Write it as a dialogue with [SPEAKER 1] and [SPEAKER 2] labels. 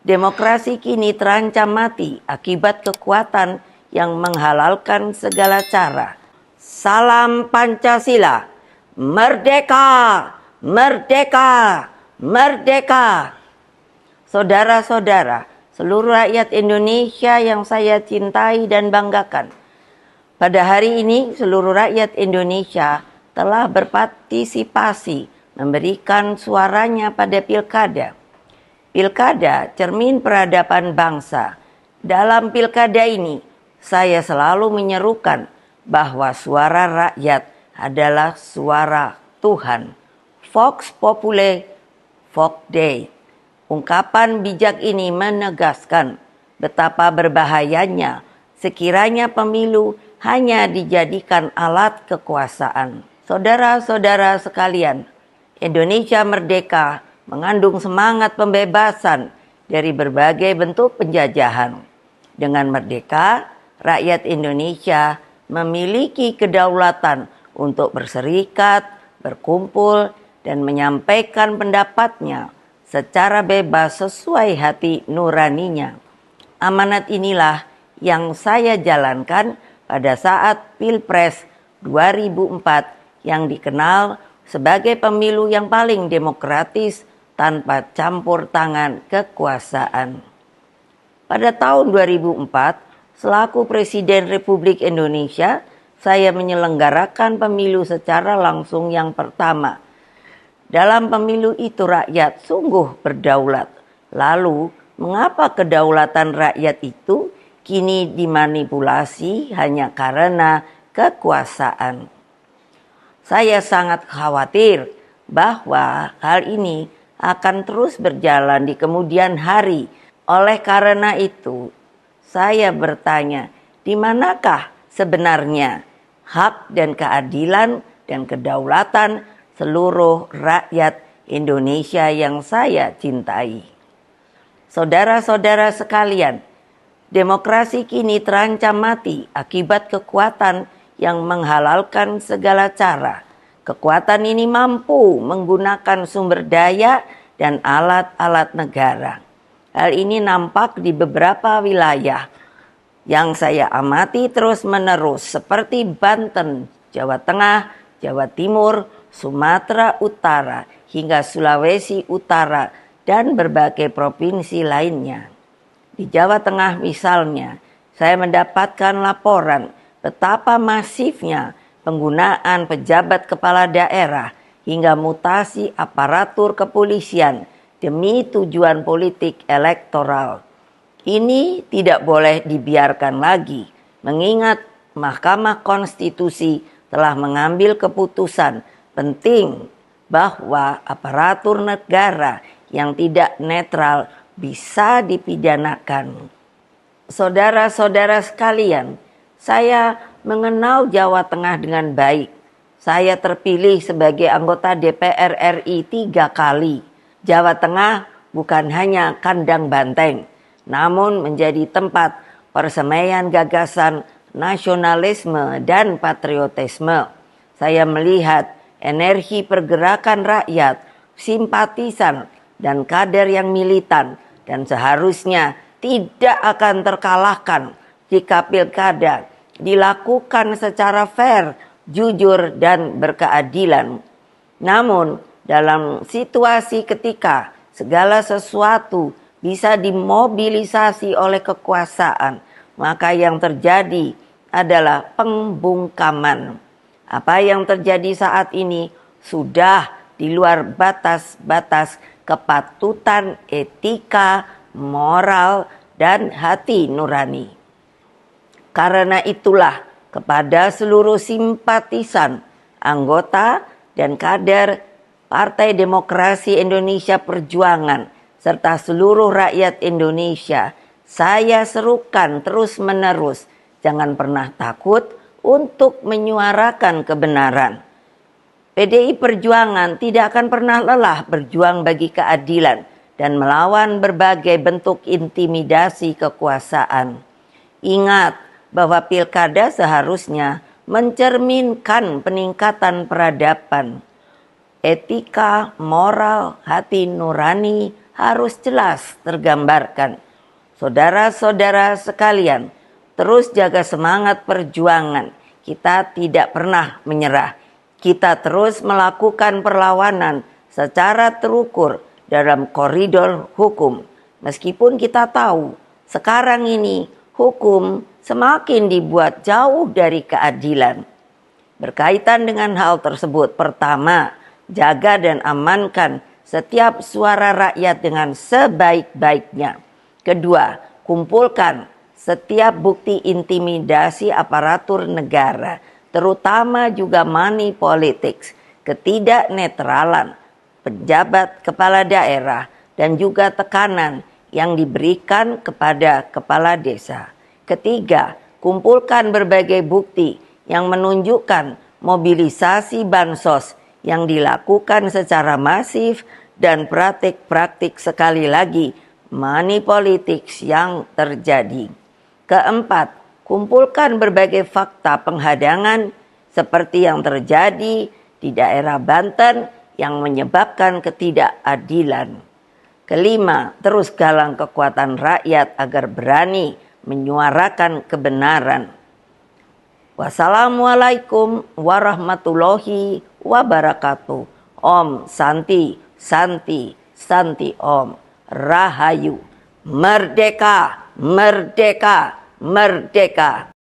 [SPEAKER 1] Demokrasi kini terancam mati akibat kekuatan yang menghalalkan segala cara. Salam Pancasila, merdeka, merdeka, merdeka. Saudara-saudara, seluruh rakyat Indonesia yang saya cintai dan banggakan. Pada hari ini seluruh rakyat Indonesia telah berpartisipasi memberikan suaranya pada pilkada. Pilkada cermin peradaban bangsa. Dalam pilkada ini, saya selalu menyerukan bahwa suara rakyat adalah suara Tuhan. Vox Populi, Vox Dei. Ungkapan bijak ini menegaskan betapa berbahayanya sekiranya pemilu hanya dijadikan alat kekuasaan. Saudara-saudara sekalian, Indonesia merdeka mengandung semangat pembebasan dari berbagai bentuk penjajahan. Dengan merdeka, rakyat Indonesia memiliki kedaulatan untuk berserikat, berkumpul, dan menyampaikan pendapatnya secara bebas sesuai hati nuraninya. Amanat inilah yang saya jalankan pada saat Pilpres 2004 yang dikenal sebagai pemilu yang paling demokratis tanpa campur tangan kekuasaan. Pada tahun 2004, selaku Presiden Republik Indonesia, saya menyelenggarakan pemilu secara langsung yang pertama. Dalam pemilu itu rakyat sungguh berdaulat. Lalu, mengapa kedaulatan rakyat itu kini dimanipulasi hanya karena kekuasaan? Saya sangat khawatir bahwa hal ini akan terus berjalan di kemudian hari. Oleh karena itu, saya bertanya, di manakah sebenarnya hak dan keadilan dan kedaulatan seluruh rakyat Indonesia yang saya cintai? Saudara-saudara sekalian, demokrasi kini terancam mati akibat kekuatan yang menghalalkan segala cara. Kekuatan ini mampu menggunakan sumber daya dan alat-alat negara. Hal ini nampak di beberapa wilayah yang saya amati terus-menerus seperti Banten, Jawa Tengah, Jawa Timur, Sumatera Utara, hingga Sulawesi Utara, dan berbagai provinsi lainnya. Di Jawa Tengah misalnya, saya mendapatkan laporan betapa masifnya penggunaan pejabat kepala daerah hingga mutasi aparatur kepolisian demi tujuan politik elektoral. Ini tidak boleh dibiarkan lagi, mengingat Mahkamah Konstitusi telah mengambil keputusan penting bahwa aparatur negara yang tidak netral bisa dipidanakan. Saudara-saudara sekalian, saya mengenal Jawa Tengah dengan baik. Saya terpilih sebagai anggota DPR RI 3 kali. Jawa Tengah bukan hanya kandang banteng, namun menjadi tempat persemaian gagasan nasionalisme dan patriotisme. Saya melihat energi pergerakan rakyat, simpatisan, dan kader yang militan, dan seharusnya tidak akan terkalahkan jika pilkada dilakukan secara fair, jujur, dan berkeadilan. Namun, dalam situasi ketika segala sesuatu bisa dimobilisasi oleh kekuasaan, maka yang terjadi adalah pembungkaman. Apa yang terjadi saat ini sudah di luar batas-batas kepatutan etika, moral, dan hati nurani. Karena itulah kepada seluruh simpatisan, anggota, dan kader Partai Demokrasi Indonesia Perjuangan serta seluruh rakyat Indonesia, saya serukan terus-menerus, jangan pernah takut untuk menyuarakan kebenaran. PDI Perjuangan tidak akan pernah lelah berjuang bagi keadilan dan melawan berbagai bentuk intimidasi kekuasaan. Ingat bahwa pilkada seharusnya mencerminkan peningkatan peradaban, etika, moral, hati nurani, harus jelas tergambarkan. Saudara-saudara sekalian, terus jaga semangat perjuangan. Kita tidak pernah menyerah. Kita terus melakukan perlawanan secara terukur dalam koridor hukum. Meskipun kita tahu sekarang ini hukum semakin dibuat jauh dari keadilan. Berkaitan dengan hal tersebut, pertama, jaga dan amankan setiap suara rakyat dengan sebaik-baiknya. Kedua, kumpulkan setiap bukti intimidasi aparatur negara, terutama juga money politics, ketidaknetralan pejabat kepala daerah, dan juga tekanan yang diberikan kepada kepala desa. Ketiga, kumpulkan berbagai bukti yang menunjukkan mobilisasi bansos yang dilakukan secara masif dan praktik-praktik sekali lagi money politics yang terjadi. Keempat, kumpulkan berbagai fakta penghadangan seperti yang terjadi di daerah Banten yang menyebabkan ketidakadilan. Kelima, terus galang kekuatan rakyat agar berani menyuarakan kebenaran. Wassalamualaikum warahmatullahi wabarakatuh. Om Santi, Santi, Santi Om. Rahayu. Merdeka, merdeka, merdeka.